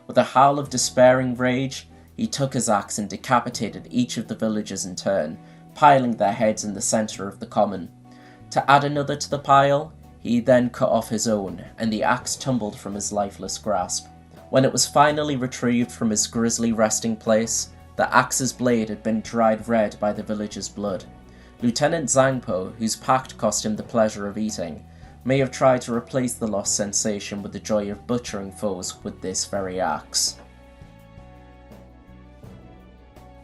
With a howl of despairing rage, he took his axe and decapitated each of the villagers in turn, piling their heads in the centre of the common. To add another to the pile, he then cut off his own, and the axe tumbled from his lifeless grasp. When it was finally retrieved from his grisly resting place, the axe's blade had been dried red by the villagers' blood. Lieutenant Zangpo, whose pact cost him the pleasure of eating, may have tried to replace the lost sensation with the joy of butchering foes with this very axe.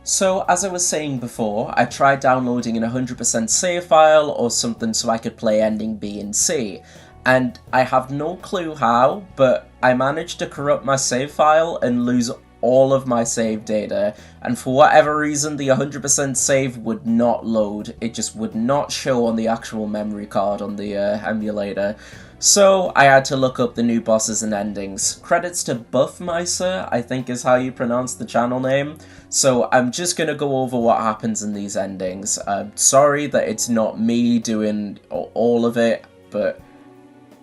So, as I was saying before, I tried downloading an 100% save file or something so I could play ending B and C, and I have no clue how, but I managed to corrupt my save file and lose all of my save data, and for whatever reason the 100% save would not load. It just would not show on the actual memory card on the emulator. So I had to look up the new bosses and endings. Credits to BuffMaister, I think is how you pronounce the channel name. So I'm just going to go over what happens in these endings. Sorry that it's not me doing all of it, but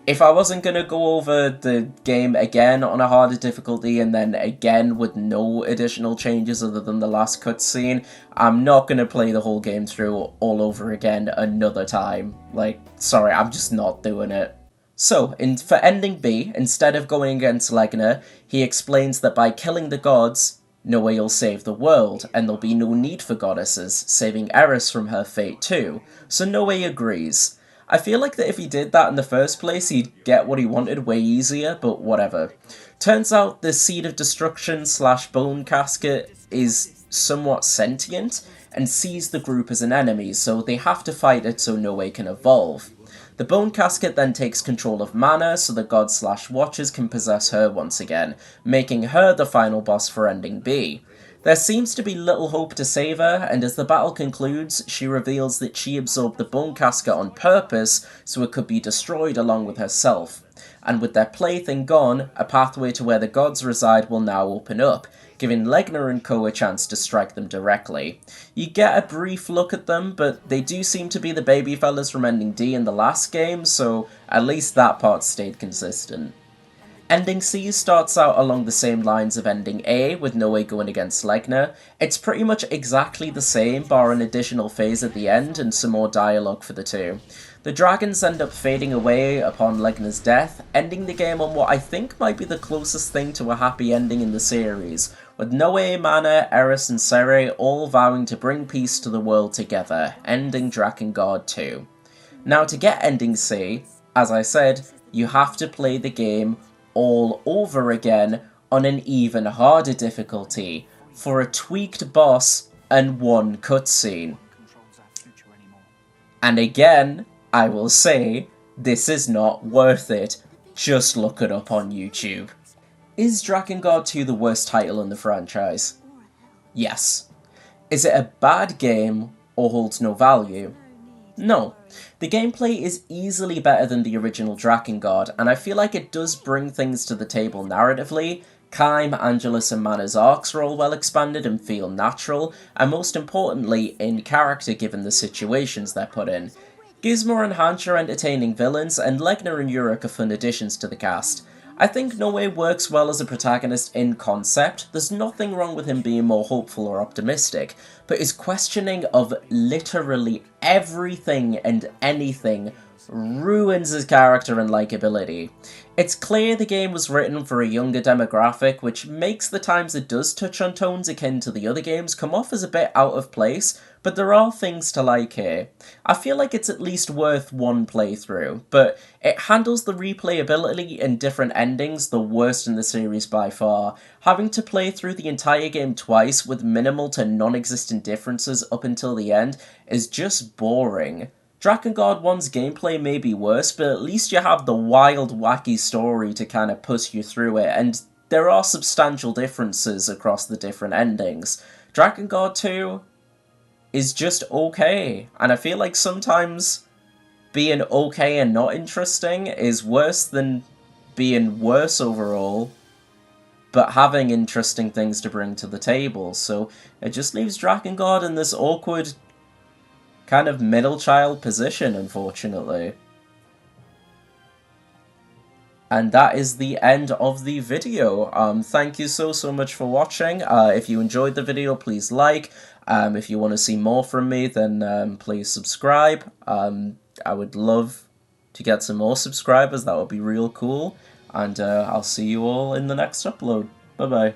if I wasn't going to go over the game again on a harder difficulty and then again with no additional changes other than the last cutscene, I'm not going to play the whole game through all over again another time. Like, sorry, I'm just not doing it. So, for ending B, instead of going against Legner, he explains that by killing the gods, Noe will save the world, and there'll be no need for goddesses, saving Eris from her fate too. So Noe agrees. I feel like that if he did that in the first place, he'd get what he wanted way easier, but whatever. Turns out the Seed of Destruction / Bone Casket is somewhat sentient, and sees the group as an enemy, so they have to fight it so Noe can evolve. The Bone Casket then takes control of Mana, so the gods / watchers can possess her once again, making her the final boss for ending B. There seems to be little hope to save her, and as the battle concludes, she reveals that she absorbed the Bone Casket on purpose so it could be destroyed along with herself. And with their plaything gone, a pathway to where the gods reside will now open up, giving Legner and co a chance to strike them directly. You get a brief look at them, but they do seem to be the baby fellas from ending D in the last game, so at least that part stayed consistent. Ending C starts out along the same lines of ending A, with Noe going against Legner. It's pretty much exactly the same, bar an additional phase at the end and some more dialogue for the two. The dragons end up fading away upon Legner's death, ending the game on what I think might be the closest thing to a happy ending in the series, with Noe, Mana, Eris and Sere all vowing to bring peace to the world together, ending Drakengard 2. Now to get ending C, as I said, you have to play the game all over again on an even harder difficulty, for a tweaked boss and one cutscene. And again, I will say, this is not worth it. Just look it up on YouTube. Is Drakengard 2 the worst title in the franchise? Yes. Is it a bad game or holds no value? No. The gameplay is easily better than the original Drakengard, and I feel like it does bring things to the table narratively. Kaim, Angelus and Mana's arcs are all well expanded and feel natural, and most importantly, in character given the situations they're put in. Gizmo and Hanch are entertaining villains, and Legner and Yurik are fun additions to the cast. I think Noe works well as a protagonist in concept. There's nothing wrong with him being more hopeful or optimistic, but his questioning of literally everything and anything ruins his character and likability. It's clear the game was written for a younger demographic, which makes the times it does touch on tones akin to the other games come off as a bit out of place, but there are things to like here. I feel like it's at least worth one playthrough, but it handles the replayability and different endings the worst in the series by far. Having to play through the entire game twice with minimal to non-existent differences up until the end is just boring. Drakengard 1's gameplay may be worse, but at least you have the wild, wacky story to kind of push you through it, and there are substantial differences across the different endings. Drakengard 2 is just okay, and I feel like sometimes being okay and not interesting is worse than being worse overall, but having interesting things to bring to the table, so it just leaves Drakengard in this awkward kind of middle child position, unfortunately. And that is the end of the video. Thank you so much for watching. If you enjoyed the video, please like. If you want to see more from me, then please subscribe. I would love to get some more subscribers. That would be real cool. And I'll see you all in the next upload. Bye bye.